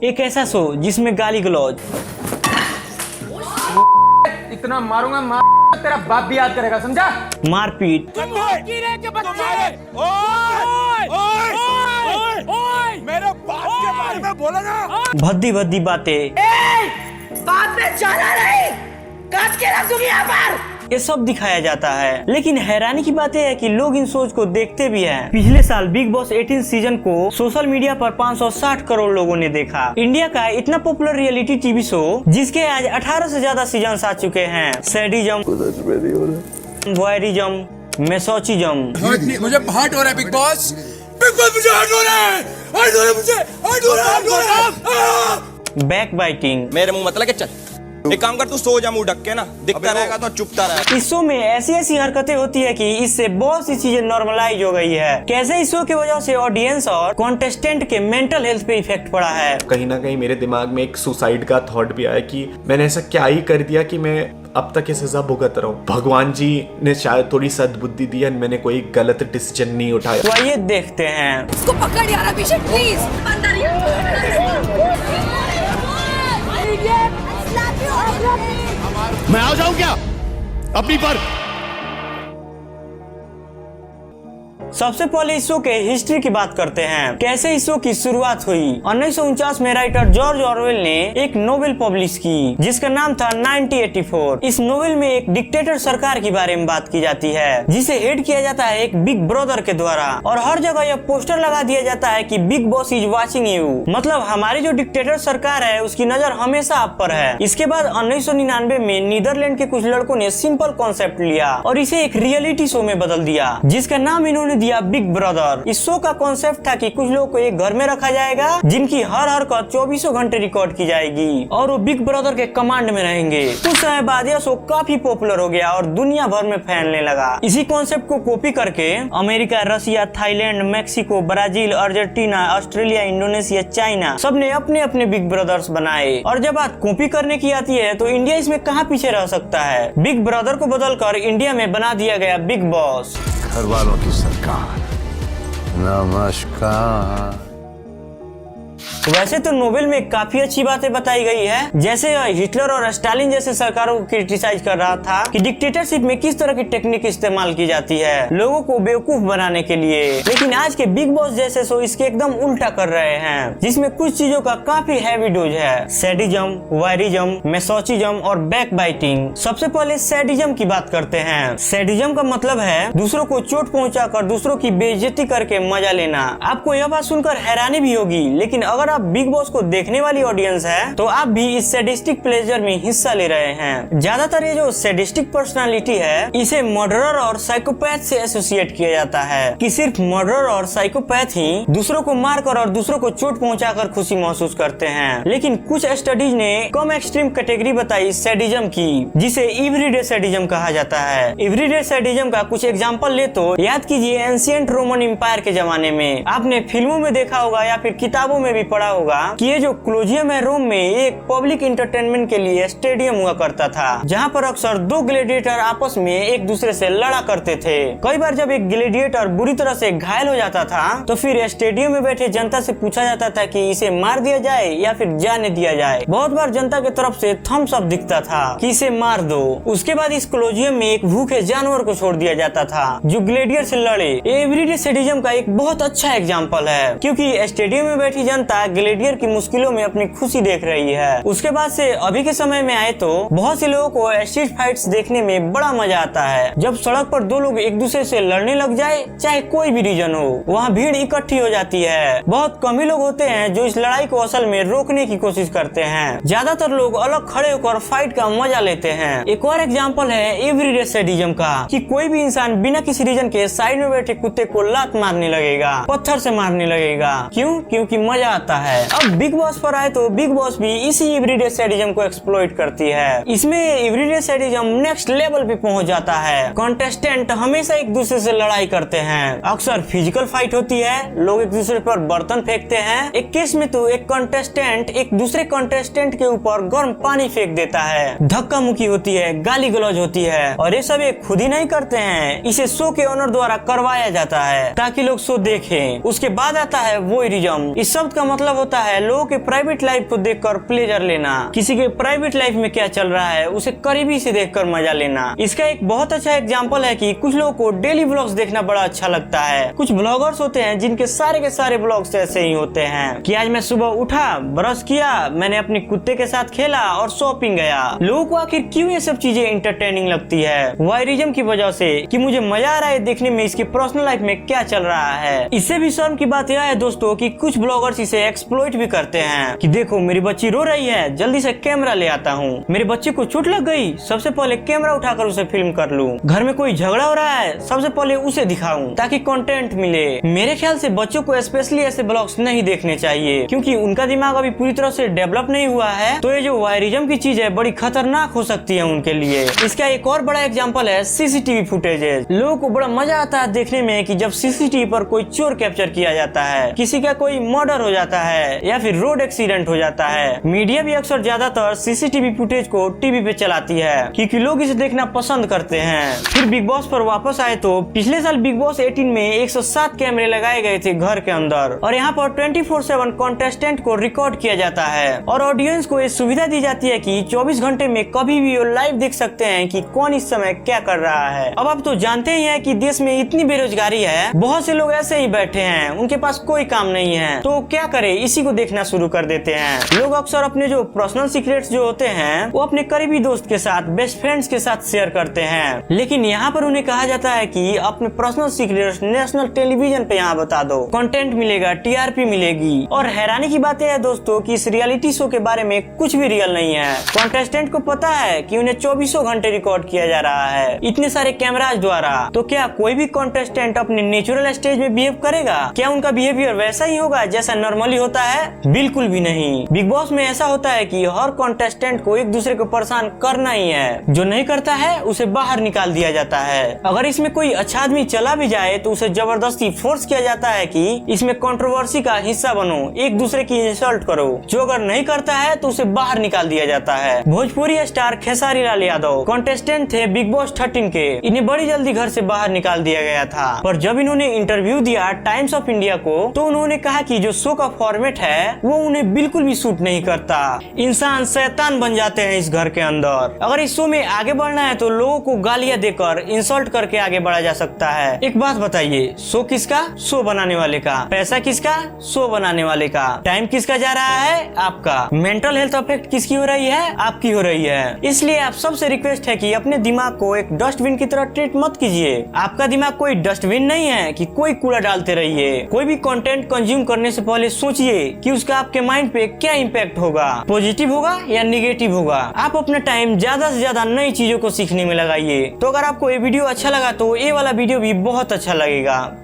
एक ऐसा शो जिसमें गाली गलौज, इतना मारूंगा तेरा बाप भी याद करेगा, समझा? मारपीट, मेरे बाप के बारे में बोला ना। भद्दी भद्दी बातें, बात में जाना नहीं, काट के रख दूंगी यहाँ पर। ये सब दिखाया जाता है। लेकिन हैरानी की बात है कि लोग इन शोज को देखते भी हैं। पिछले साल बिग बॉस 18 सीजन को सोशल मीडिया पर 560 करोड़ लोगों ने देखा। इंडिया का इतना पॉपुलर रियलिटी टीवी शो जिसके आज 18 से ज्यादा सीजन आ चुके हैं। सैडिज्म, वॉयरिज्म, मेसोचिज्म, मुझे हर्ट हो रहा है बिग बॉस, मुझे हर्ट हो रहा है, हर्ट हो रहा है। Back biting. मेरे मुंह मतलब के चल, एक काम कर, तू सो जा मुंह ढक के ना, दिखता रहेगा तो चुपता रहे। इस शो में ऐसी ऐसी हरकतें होती है कि इससे बहुत सी चीजें नॉर्मलाइज हो गई है। कैसे इस शो की वजह से ऑडियंस और कॉन्टेस्टेंट के मेंटल हेल्थ पे इफेक्ट पड़ा है। कहीं ना कहीं मेरे दिमाग में एक सुसाइड का थॉट भी आया कि मैंने ऐसा क्या ही कर दिया कि मैं अब तक ये सजा भुगत रहा हूँ। भगवान जी ने शायद थोड़ी सद्बुद्धि दी है, मैंने कोई गलत डिसीजन नहीं उठाया। तो आइए देखते हैं। इसको पकड़ यार अभिषेक प्लीज। मैं आ जाऊं क्या अपनी पर? सबसे पहले इस शो के हिस्ट्री की बात करते हैं। कैसे इस शो की शुरुआत हुई। 1949 में राइटर जॉर्ज ऑरवेल ने एक नोवेल पब्लिश की जिसका नाम था 1984। इस नोवेल में एक डिक्टेटर सरकार के बारे में बात की जाती है जिसे हेड किया जाता है एक बिग ब्रदर के द्वारा, और हर जगह यह पोस्टर लगा दिया जाता है कि big boss is watching you, मतलब हमारी जो डिक्टेटर सरकार है उसकी नजर हमेशा आप पर है। इसके बाद 1999 में नीदरलैंड के कुछ लड़कों ने सिंपल कॉन्सेप्ट लिया और इसे एक रियलिटी शो में बदल दिया जिसका नाम इन्होंने दिया बिग ब्रदर। इस शो का कॉन्सेप्ट था कि कुछ लोगों को एक घर में रखा जाएगा जिनकी हर हरकत 24 घंटे रिकॉर्ड की जाएगी और वो बिग ब्रदर के कमांड में रहेंगे। कुछ समय बाद यह शो काफी पॉपुलर हो गया और दुनिया भर में फैलने लगा। इसी कॉन्सेप्ट को कॉपी करके America, Russia, Thailand, Mexico, Brazil, Argentina, Australia, Indonesia, China सबने अपने अपने बिग ब्रदर्स बनाए। और जब बात कॉपी करने की आती है तो इंडिया इसमें कहाँ पीछे रह सकता है। बिग ब्रदर को बदलकर इंडिया में बना दिया गया बिग बॉस। घर वालों की सरकार। नमस्कार। वैसे तो नोवेल में काफी अच्छी बातें बताई गई है, जैसे हिटलर और स्टालिन जैसे सरकारों को क्रिटिसाइज कर रहा था कि डिक्टेटरशिप में किस तरह की टेक्निक इस्तेमाल की जाती है लोगों को बेवकूफ बनाने के लिए। लेकिन आज के बिग बॉस जैसे शो इसके एकदम उल्टा कर रहे हैं जिसमें कुछ चीजों का काफी हैवी डोज है। सैडिज्म, वायरिज्म, मेसोचिज्म और बैक बाइटिंग। सबसे पहले सैडिज्म की बात करते हैं। सैडिज्म का मतलब है दूसरों को चोट पहुंचाकर दूसरों की बेइज्जती करके मजा लेना। आपको यह बात सुनकर हैरानी भी होगी, लेकिन अगर आप बिग बॉस को देखने वाली ऑडियंस है तो आप भी इस सैडिस्टिक प्लेजर में हिस्सा ले रहे हैं। ज्यादातर ये जो सैडिस्टिक पर्सनालिटी है इसे मर्डरर और साइकोपैथ से एसोसिएट किया जाता है कि सिर्फ मर्डरर और साइकोपैथ ही दूसरों को मारकर और दूसरों को चोट पहुंचाकर खुशी महसूस करते हैं। लेकिन कुछ स्टडीज ने कम एक्सट्रीम कैटेगरी बताई सैडिज्म की, जिसे एवरीडे सैडिज्म कहा जाता है। एवरीडे सैडिज्म का कुछ एग्जांपल ले तो याद कीजिए एंशिएंट रोमन एम्पायर के जमाने में आपने फिल्मों में देखा होगा या फिर किताबों में भी पढ़ा होगा कि ये जो कोलोजियम है रोम में एक पब्लिक इंटरटेनमेंट के लिए स्टेडियम हुआ करता था जहाँ पर अक्सर दो ग्लैडिएटर आपस में एक दूसरे से लड़ा करते थे। कई बार जब एक ग्लैडिएटर बुरी तरह से घायल हो जाता था तो फिर स्टेडियम में बैठे जनता से पूछा जाता था कि इसे मार दिया जाए या फिर जाने दिया जाए। बहुत बार जनता की तरफ से थम्स अप दिखता था कि इसे मार दो। उसके बाद इस कोलोजियम में एक भूखे जानवर को छोड़ दिया जाता था जो ग्लैडिएटर से लड़े। एवरीडे सैडिज्म का एक बहुत अच्छा एग्जाम्पल है क्योंकि स्टेडियम में बैठी जनता ग्लैडिएटर की मुश्किलों में अपनी खुशी देख रही है। उसके बाद से अभी के समय में आए तो बहुत से लोगों को स्ट्रीट फाइट्स देखने में बड़ा मजा आता है। जब सड़क पर दो लोग एक दूसरे से लड़ने लग जाए, चाहे कोई भी रीजन हो, वहाँ भीड़ इकट्ठी हो जाती है। बहुत कम ही लोग होते हैं जो इस लड़ाई को असल में रोकने की कोशिश करते हैं। ज्यादातर लोग अलग खड़े होकर फाइट का मजा लेते हैं। एक और एग्जाम्पल है एवरीडे सैडिज्म का कि कोई भी इंसान बिना किसी रीजन के साइड में बैठे कुत्ते को लात मारने लगेगा, पत्थर से मारने लगेगा। क्यों? क्योंकि मजा आता है। अब बिग बॉस पर आए तो बिग बॉस भी इसी एवरीडे सैडिज्म को एक्सप्लॉइट करती है। इसमें एवरीडे सैडिज्म नेक्स्ट लेवल पे पहुंच जाता है। कॉन्टेस्टेंट हमेशा एक दूसरे से लड़ाई करते हैं। अक्सर फिजिकल फाइट होती है, लोग एक दूसरे पर बर्तन फेंकते हैं। एक केस में तो एक कॉन्टेस्टेंट एक दूसरे कॉन्टेस्टेंट के ऊपर गर्म पानी फेंक देता है। धक्का मुक्की होती है, गाली गलौज होती है और ये सब एक खुद ही नहीं करते हैं, इसे शो के ओनर द्वारा करवाया जाता है ताकि लोग शो देखें। उसके बाद आता है वॉयरिज्म। इस शब्द का मतलब मतलब होता है लोगों के प्राइवेट लाइफ को देखकर प्लेजर लेना, किसी के प्राइवेट लाइफ में क्या चल रहा है उसे करीबी से देखकर मजा लेना। इसका एक बहुत अच्छा एग्जांपल है कि कुछ लोगों को डेली व्लॉग्स देखना बड़ा अच्छा लगता है। कुछ ब्लॉगर्स होते हैं जिनके सारे के सारे ब्लॉग्स ऐसे ही होते हैं कि आज मैं सुबह उठा, ब्रश किया, मैंने अपने कुत्ते के साथ खेला और शॉपिंग गया। लोगों को आखिर क्यों ये सब चीजें इंटरटेनिंग लगती है? वायरिज्म की वजह से कि मुझे मजा आ रहा है देखने में इसकी पर्सनल लाइफ में क्या चल रहा है। इससे भी शर्म की बात यह है दोस्तों कि कुछ ब्लॉगर्स इसे एक्सप्लॉइट भी करते हैं कि देखो मेरी बच्ची रो रही है, जल्दी से कैमरा ले आता हूँ, मेरे बच्चे को चोट लग गई, सबसे पहले कैमरा उठाकर उसे फिल्म कर लूं, घर में कोई झगड़ा हो रहा है, सबसे पहले उसे दिखाऊं ताकि कंटेंट मिले। मेरे ख्याल से बच्चों को स्पेशली ऐसे ब्लॉग्स नहीं देखने चाहिए क्योंकि उनका दिमाग अभी पूरी तरह से डेवलप नहीं हुआ है। तो ये जो वायरिज्म की चीज है बड़ी खतरनाक हो सकती है उनके लिए। इसका एक और बड़ा एग्जांपल है सीसीटीवी फुटेजेस। लोगों को बड़ा मजा आता है देखने में कि जब सीसीटीवी पर कोई चोर कैप्चर किया जाता है, किसी का कोई मर्डर हो जाता है या फिर रोड एक्सीडेंट हो जाता है। मीडिया भी अक्सर ज्यादातर सीसीटीवी फुटेज को टीवी पे चलाती है क्योंकि लोग इसे देखना पसंद करते हैं। फिर बिग बॉस पर वापस आए तो पिछले साल बिग बॉस 18 में 107 कैमरे लगाए गए थे घर के अंदर और यहाँ पर 24/7 कॉन्टेस्टेंट को रिकॉर्ड किया जाता है और ऑडियंस को ये सुविधा दी जाती है कि 24 घंटे में कभी भी वो लाइव देख सकते हैं कि कौन इस समय क्या कर रहा है। अब आप तो जानते ही हैं कि देश में इतनी बेरोजगारी है, बहुत से लोग ऐसे ही बैठे हैं, उनके पास कोई काम नहीं है, तो क्या करे, इसी को देखना शुरू कर देते हैं। लोग अक्सर अपने जो पर्सनल सीक्रेट्स जो होते हैं वो अपने करीबी दोस्त के साथ, बेस्ट फ्रेंड्स के साथ शेयर करते हैं, लेकिन यहाँ पर उन्हें कहा जाता है कि अपने पर्सनल सीक्रेट्स नेशनल टेलीविजन पे यहाँ बता दो, कंटेंट मिलेगा, टीआरपी मिलेगी। और हैरानी की बात यह है दोस्तों कि इस रियलिटी शो के बारे में कुछ भी रियल नहीं है। कॉन्टेस्टेंट को पता है कि उन्हें 24 घंटे रिकॉर्ड किया जा रहा है इतने सारे कैमराज द्वारा, तो क्या कोई भी कॉन्टेस्टेंट अपने नेचुरल स्टेज में बिहेव करेगा? क्या उनका बिहेवियर वैसा ही होगा जैसा नॉर्मली होता है? बिल्कुल भी नहीं। बिग बॉस में ऐसा होता है कि हर कॉन्टेस्टेंट को एक दूसरे को परेशान करना ही है, जो नहीं करता है उसे बाहर निकाल दिया जाता है। अगर इसमें कोई अच्छा आदमी चला भी जाए तो उसे जबरदस्ती फोर्स किया जाता है कि इसमें कंट्रोवर्सी का हिस्सा बनो, एक दूसरे की इंसल्ट करो। जो अगर नहीं करता है तो उसे बाहर निकाल दिया जाता है। भोजपुरी स्टार खेसारी लाल यादव कॉन्टेस्टेंट थे बिग बॉस 13 के, इन्हें बड़ी जल्दी घर से बाहर निकाल दिया गया था। पर जब इन्होंने इंटरव्यू दिया टाइम्स ऑफ इंडिया को तो उन्होंने कहा कि जो शो का फॉर्मेट है वो उन्हें बिल्कुल भी सूट नहीं करता। इंसान शैतान बन जाते हैं इस घर के अंदर। अगर इस शो में आगे बढ़ना है तो लोगों को गालियां देकर, इंसल्ट करके आगे बढ़ा जा सकता है। एक बात बताइए, शो किसका? शो बनाने वाले का। पैसा किसका? शो बनाने वाले का। टाइम किसका जा रहा है? आपका। मेंटल हेल्थ अफेक्ट किसकी हो रही है? आपकी हो रही है। इसलिए आप सबसे रिक्वेस्ट है कि अपने दिमाग को एक डस्टबिन की तरह ट्रीट मत कीजिए। आपका दिमाग कोई डस्टबिन नहीं है कि कोई कूड़ा डालते रहिए। कोई भी कंटेंट कंज्यूम करने से पहले सोचिए कि उसका आपके माइंड पे क्या इम्पैक्ट होगा, पॉजिटिव होगा या निगेटिव होगा। आप अपना टाइम ज्यादा से ज्यादा नई चीजों को सीखने में लगाइए। तो अगर आपको ये वीडियो अच्छा लगा तो ये वाला वीडियो भी बहुत अच्छा लगेगा।